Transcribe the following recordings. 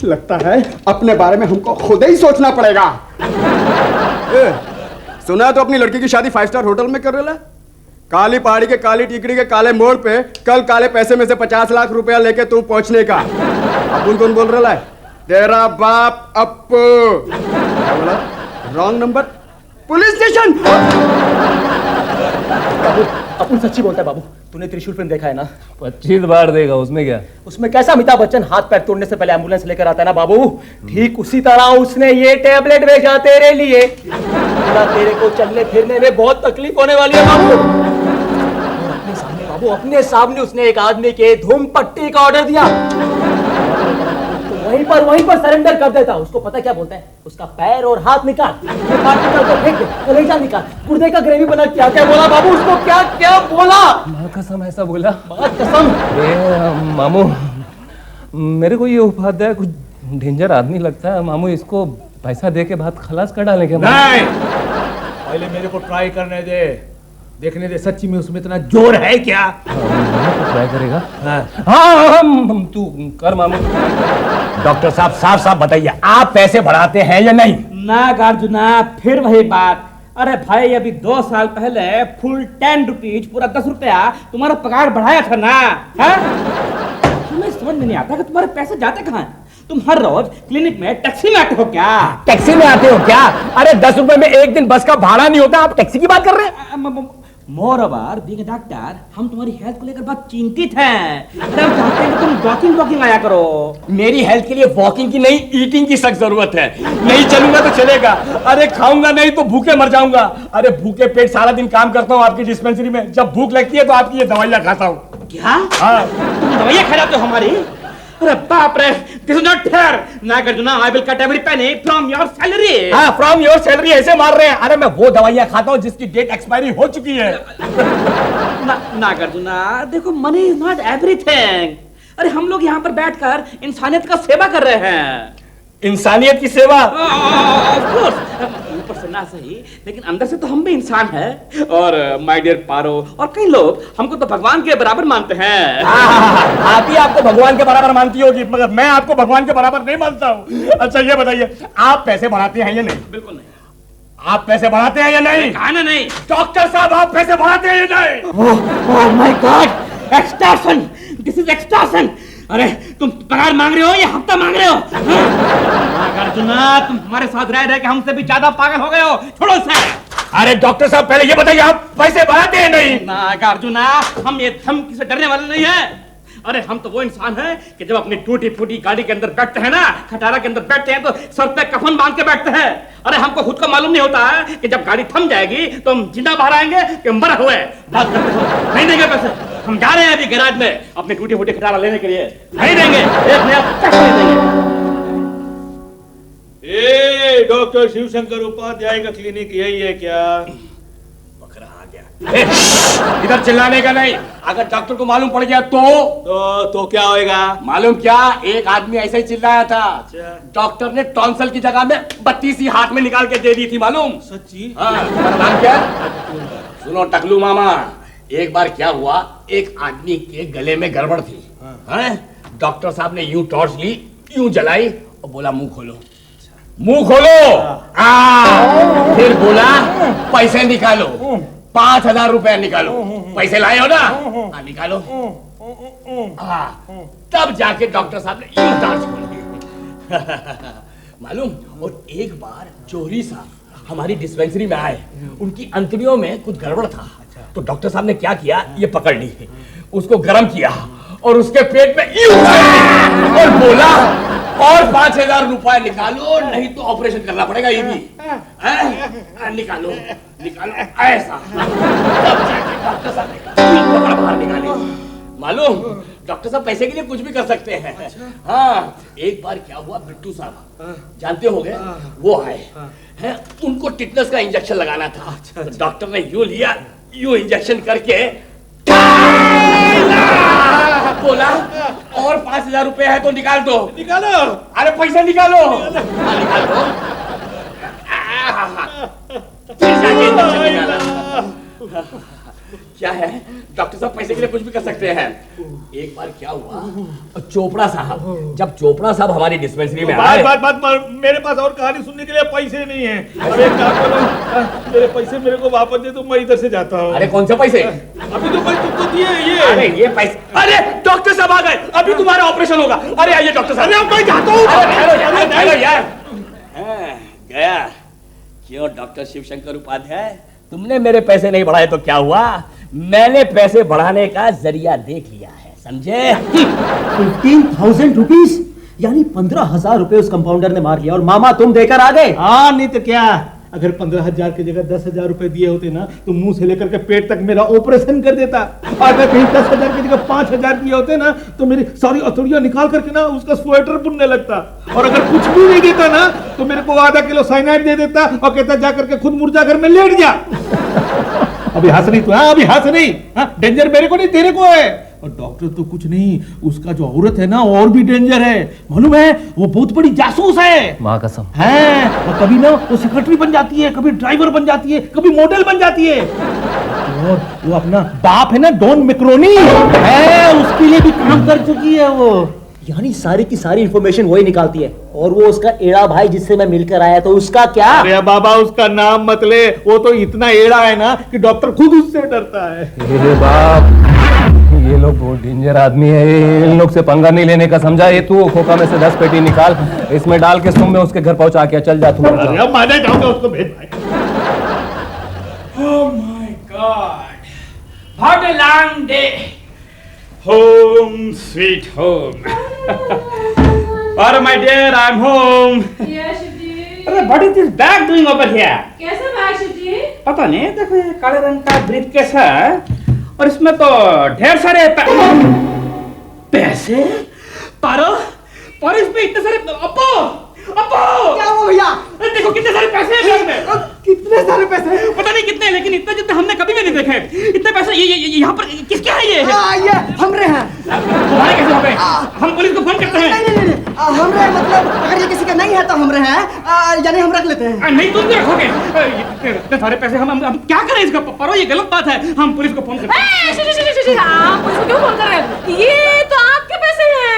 लगता है अपने बारे में हमको खुद ही सोचना पड़ेगा। सुना तो अपनी लड़की की शादी 5 स्टार होटल में कर रहा है। काली पहाड़ी के काली टिकड़ी के काले मोड़ पे कल काले पैसे में से 50 लाख रुपया लेके तू पहुंचने का। अपुन कौन बोल रहा है? तेरा बाप अप्पू। क्या बोला? Wrong number, police station. अपुन सच्ची बोलता है बाबू। तूने त्रिशूल फिल्म देखा है ना? 25 बार देगा। उसमें क्या? उसमें कैसा अमिताभ बच्चन हाथ पैर तोड़ने से पहले एम्बुलेंस लेकर आता है ना बाबू, ठीक उसी तरह उसने ये टैबलेट भेजा तेरे लिए। तेरे को चलने फिरने में बहुत तकलीफ होने वाली है बाबू। अपने सामने बाबू, अपने सामने उसने एक आदमी के धूम पट्टी का ऑर्डर दिया, वहीं पर सरेंडर कर देता। उसको पता क्या बोलता है? उसका पैर और हाथ निकाल, ये पार्ट निकाल तो फेंक दे, कलेजा निकाल, गुर्दे का ग्रेवी बना। क्या क्या बोला बाबू? उसको क्या क्या बोला? माँ कसम ऐसा बोला? बात कसम। मामू, मेरे को ये उपाध्याय कुछ डेंजर आदमी लगता है मामू। इसको पैसा दे के बाद खलास कर डालेंगे। नहीं, पहले मेरे को ट्राई करने दे, देखने दे सच्ची में उसमें इतना जोर है क्या। ट्राई करेगा? हाँ, तू कर मामू। डॉक्टर साहब साफ साफ बताइए, आप पैसे बढ़ाते हैं या नहीं? ना गार्जुना, फिर वही बात। अरे भाई, अभी 2 साल पहले फुल 10 रुपीज, पूरा 10 रुपया तुम्हारा पगार बढ़ाया था ना? तुम्हें समझ में नहीं आता कि तुम्हारे पैसे जाते कहाँ हैं? तुम हर रोज क्लिनिक में टैक्सी में आते हो क्या? टैक्सी में आते हो क्या? अरे 10 रुपए में एक दिन बस का भाड़ा नहीं होता, आप टैक्सी की बात कर रहे हैं? मोरओवर बीइंग अ डॉक्टर, हम तुम्हारी हेल्थ को लेकर बहुत चिंतित हैं। अरे हम चाहते हैं कि तुम वॉकिंग आया करो। मेरी हेल्थ के लिए वॉकिंग की नहीं, ईटिंग की सख्त जरूरत है। नहीं चलूंगा तो चलेगा, अरे खाऊंगा नहीं तो भूखे मर जाऊंगा। अरे भूखे पेट सारा दिन काम करता हूँ आपकी डिस्पेंसरी में, जब भूख लगती है तो आपकी ये दवाइयाँ खाता हूँ। क्या? हाँ। तुम दवाइयाँ खा जाते हो हमारी? अरे बाप रे, this is not fair. Nagarjuna, I will cut every penny from your salary. हाँ, फ्रॉम योर सैलरी ऐसे मार रहे हैं। अरे मैं वो दवाइयाँ खाता हूँ जिसकी डेट एक्सपायरी हो चुकी है। नागार्जुना, देखो, मनी इज नॉट एवरीथिंग। अरे हम लोग यहाँ पर बैठकर इंसानियत का सेवा कर रहे हैं। इंसानियत की सेवा? ऑफ कोर्स, ऊपर से ना सही लेकिन अंदर से तो हम भी इंसान हैं। और माय डियर पारो और कई लोग हमको तो भगवान के बराबर मानते हैं। आप ही आपको भगवान के बराबर मानती होगी, मगर मैं आपको भगवान के बराबर नहीं मानता हूँ। अच्छा ये बताइए, आप पैसे बढ़ाते हैं या नहीं? बिल्कुल नहीं। आप पैसे बढ़ाते हैं या नहीं? कहा ना नहीं। डॉक्टर साहब, आप पैसे बढ़ाते हैं या नहीं? Oh my God, extortion, this is extortion. अरे तुम पगार मांग रहे हो या हफ्ता मांग रहे हो? नागार्जुना, तुम हमारे साथ रह रहे कि हमसे भी ज्यादा पागल हो गए हो। छोड़ो इसे। अरे डॉक्टर साहब, पहले ये बताइए, आप पैसे बढ़ाते हैं नहीं? नागार्जुना, हम ये धमकी से डरने वाले नहीं है। अरे हम तो वो इंसान हैं कि जब अपनी टूटी फूटी गाड़ी के अंदर बैठते हैं ना, खटारा के अंदर बैठते हैं, तो सर पे कफन बांध के बैठते हैं। अरे हमको खुद को मालूम नहीं होता है कि जब गाड़ी थम जाएगी तो हम जिंदा बाहर आएंगे कि मरे हुए। बात करते हो? नहीं देंगे पैसे। हम जा रहे हैं अभी गैराज में अपनी टूटी फूटी खटारा लेने के लिए। नहीं देंगे, एक नया चक्कर नहीं देंगे। डॉक्टर शिवशंकर उपाध्याय का क्लिनिक यही है क्या? बकरा आ गया। इधर चिल्लाने का नहीं, अगर डॉक्टर को मालूम पड़ गया तो क्या होएगा? मालूम क्या, एक आदमी ऐसे ही चिल्लाया था। डॉक्टर ने टॉन्सल की जगह में 32 ही हाथ में निकाल के दे दी थी, मालूम? सच्ची? हाँ। नाम क्या? सुनो टकलू मामा, एक बार क्या हुआ, एक आदमी के गले में गड़बड़ थी। डॉक्टर साहब ने यूं टॉर्च ली, यूं जलाई और बोला मुंह खोलो, मुंह खोलो। फिर बोला पैसे निकालो, 5000 रुपया निकालो। पैसे लाए हो ना? हाँ निकालो। तब जाके डॉक्टर साहब ने यूं टॉर्च खोली। मालूम? और एक बार जोहरी साहब हमारी डिस्पेंसरी में आए, उनकी अंतड़ियों में कुछ गड़बड़ था। तो डॉक्टर साहब ने क्या किया, ये पकड़ ली, उसको गर्म किया और उसके पेट में यूं और बोला और 5000 रुपए निकालो, नहीं तो ऑपरेशन करना पड़ेगा। ये भी निकालो निकालो, ऐसा। तब जाके डॉक्टर साहब ने बाहर निकाली। मालूम, डॉक्टर साहब पैसे के लिए कुछ भी कर सकते हैं। हाँ, एक बार क्या हुआ, बिट्टू साहब जानते होंगे, वो आए हैं, उनको टिटनस का इंजेक्शन लगाना था। तो डॉक्टर ने यूं लिया, यूं इंजेक्शन करके बोला और 5000 रुपए है तो निकाल दो। निकालो। अरे पैसा निकालो। निकाल दो। फिर जाके इंजेक्शन निकाला। क्या है डॉक्टर साहब पैसे के लिए कुछ भी कर सकते हैं। एक बार क्या हुआ, चोपड़ा साहब जब चोपड़ा साहब हमारी डिस्पेंसरी में आए। बात मेरे पास और कहानी सुनने के लिए पैसे नहीं है। अब एक काम करो, मेरे पैसे मेरे को वापस दे दो, मैं इधर से जाता हूँ। अरे कौन से पैसे? अभी तो मैं तुमको दिए ये। अरे ये पैसे, अरे डॉक्टर साहब आ गए, अभी तुम्हारा ऑपरेशन होगा। अरे आइए डॉक्टर साहब। अरे मैं जाता हूँ। ठहरो यार। गया क्यों डॉक्टर शिवशंकर उपाध्याय, तुमने मेरे पैसे नहीं बढ़ाए तो क्या हुआ, मैंने पैसे बढ़ाने का जरिया देख लिया है, समझे? 15,000 रुपीस, यानी 15,000 रुपए उस कंपाउंडर ने मार लिया और मामा तुम देकर आ गए। हाँ नहीं तो क्या, अगर 15,000 की जगह 10,000 रुपए दिए होते ना तो मुंह से लेकर के पेट तक मेरा ऑपरेशन कर देता। और अगर कहीं 10,000 की जगह 5,000 दिए होते ना तो मेरी सारी अतड़ियां निकाल करके ना उसका स्वेटर बुनने लगता। और अगर कुछ भी नहीं देता ना तो मेरे को आधा किलो साइनाइड दे देता और कहता जा करके खुद मुर्जा घर में लेट जा। अभी हंस रही, तो हाँ अभी हंस रही। हाँ, डेंजर मेरे को नहीं तेरे को है। और डॉक्टर तो कुछ नहीं, उसका जो औरत है ना और भी डेंजर है, मालूम है? वो बहुत बड़ी जासूस है, माँ कसम। है। और कभी ना वो सेक्रेटरी बन जाती है, कभी ड्राइवर बन जाती है, कभी मॉडल बन जाती है। और वो अपना बाप है ना डॉन मैक्रोनी है, उसके लिए भी काम कर चुकी है वो। यानी सारी की सारी इंफॉर्मेशन वही निकालती है। और वो उसका एड़ा भाई जिससे मैं मिलकर आया तो उसका क्या? अरे बाबा उसका नाम मत ले, वो तो इतना एड़ा है ना कि डॉक्टर खुद उससे डरता है। अरे बाप, ये लोग बहुत डेंजर आदमी है, इन लोग से पंगा नहीं लेने का समझा। ये तू खोखा में से 10 पेटी निकाल, इसमें डाल के तुम में उसके घर पहुंचा के चल जा तू। अरे अब मैं जाऊंगा, उसको भेज भाई। Oh my God! What a long day! Home, sweet home. Oh my dear, I'm home. Yes, जी। अरे what is this bag doing over here? कैसा बैग जी? पता नहीं, देखो ये काले रंग का ब्रीफ केस है और इसमें तो ढेर सारे पैसे। पारो, पारो इसमें इतने सारे अपो, अपो। क्या हुआ भैया? अरे देखो कितने सारे पैसे हैं बैग में। कितने सारे पैसे? पता नहीं कितने, लेकिन इतने जितने हमने कभी भी नहीं देखे। इतने पैसे ये यहाँ पर किसके हैं ये? ये हमरे हैं। तुम्हारे कैसे हो गए? हम पुलिस को फोन करते हैं। नहीं, हमरे मतलब अगर ये किसी का नहीं है तो हमरे हैं, यानी हम रख लेते हैं। नहीं तुम भी रखोगे। इतने सारे पैसे हम क्या करें इसका? परो ये गलत बात है, हम पुलिस को फोन करते हैं। आप पुलिस को क्यों फोन कर रहे हैं? ये तो आपके पैसे हैं।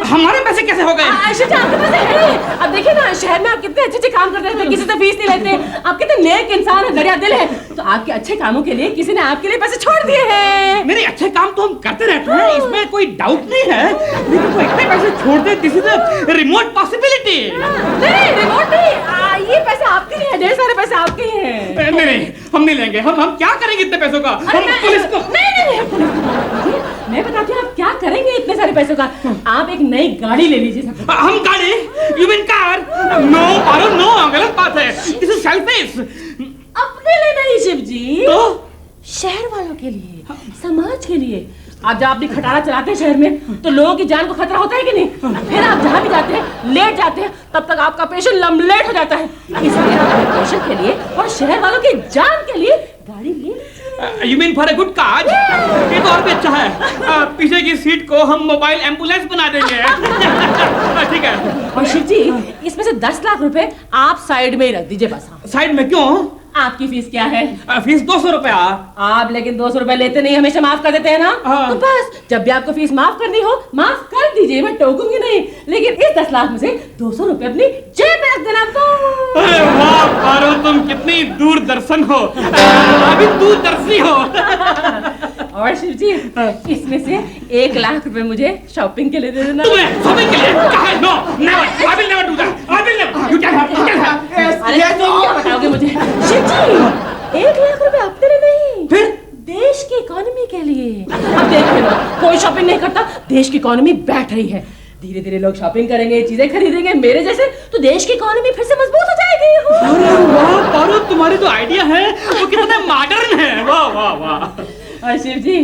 हमारे पैसे कैसे हो गए? आपके पैसे हैं। अब देखिए ना, शहर में आप कितने अच्छे अच्छे काम करते हैं, किसी से फीस नहीं लेते, आप कितने नेक इंसान है, दरिया दिल है। तो आपके अच्छे कामों के लिए किसी ने आपके लिए पैसे छोड़ दिए हैं। मेरे अच्छे काम तो हम करते रहते हैं, इसमें कोई डाउट नहीं है, लेकिन वो इतने पैसे छोड़ दे, this is a remote possibility. नहीं, रिमोट नहीं, ये पैसे आपके ही हैं, ढेर सारे पैसे आपके ही हैं। नहीं, हम नहीं लेंगे। हम क्या करेंगे इतने पैसों का? हम पुलिस को नहीं, मैं बताती हूँ आप क्या करेंगे इतने सारे पैसों का। आप एक नई गाड़ी ले लीजिए। हम गाड़ी? You mean car? No Paro, no, गलत बात है, दिस इज सेल्फिश। अपने लिए नहीं शिव जी, तो शहर वालों के लिए, समाज के लिए। आप जब अपनी खटारा चलाते हैं शहर में तो लोगों की जान को खतरा होता है कि नहीं? फिर आप जहाँ भी जाते हैं, लेट जाते हैं, तब तक आपका पेशेंट लम्बलेट हो जाता है। इसलिए आप अपने पेशेंट के लिए और शहर वालों की जान के लिए गाड़ी ले लीजिए। You mean for a good cause? ये तो और भी अच्छा है। पीछे की सीट को हम मोबाइल एम्बुलेंस बना देंगे। ठीक है। और शिव जी, इसमें से 10 लाख रुपए आप साइड में ही रख दीजिए बस। साइड में क्यों? आपकी फीस क्या है? फीस 200 रुपया। आप लेकिन 200 रुपए लेते नहीं, हमेशा माफ कर देते हैं ना। हाँ। तो बस जब भी आपको फीस माफ करनी हो, माफ कर दीजिए, मैं टोकूंगी नहीं। लेकिन इस 10 लाख में से 200 रुपए अपनी जेब में रख देना। तो अरे वाह पारो, तुम कितनी दूरदर्शन हो, अभी दूरदर्शी हो। और शिव जी, इसमें से 1 लाख रुपए मुझे शॉपिंग के लिए दे देना। तुम्हें शॉपिंग के लिए? No, never, I will never do that, I will never, you can have. अरे तुम क्या बताओगे मुझे? शिव जी, 1 लाख रुपए अपने लिए नहीं, फिर देश की इकोनॉमी के लिए। अब देखिए ना, कोई शॉपिंग नहीं करता, देश की इकोनॉमी बैठ रही है। धीरे धीरे लोग शॉपिंग करेंगे, चीजें खरीदेंगे मेरे जैसे, तो देश की इकोनॉमी फिर से मजबूत हो जाएगी। अरे वाह पारो, तुम्हारे जो आइडिया है वो कितना मॉडर्न है। वाह वाह वाह। और शिव जी,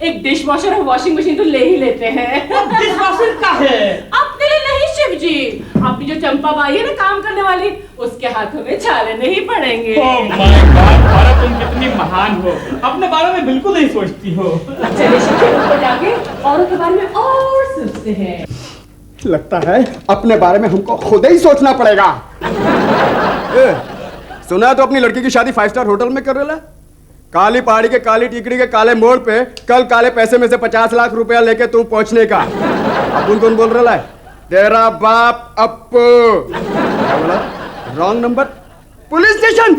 एक डिश वॉशर और वॉशिंग मशीन तो ले ही लेते हैं। डिश वॉशर का है? अपने लिए नहीं शिव जी, अपनी जो चंपा बाई है ना काम करने वाली, उसके हाथों में छाले नहीं पड़ेंगे। ओह माय गॉड पारो, तुम कितनी महान हो, अपने बारे में बिल्कुल नहीं सोचती हो। चलिए शिव जी, ऊपर जाके औरों के बारे में और सोचते हैं। लगता है अपने बारे में हमको खुद ही सोचना पड़ेगा। सुना तो अपनी लड़की की शादी 5 स्टार होटल में कर रहा है? काली पहाड़ी के काली टिकड़ी के काले मोड़ पे कल काले पैसे में से 50 लाख रुपया लेके तू पहुंचने का। अपुन कौन बोल रहा है? तेरा बाप अप्पू। क्या बोला? Wrong number, police station.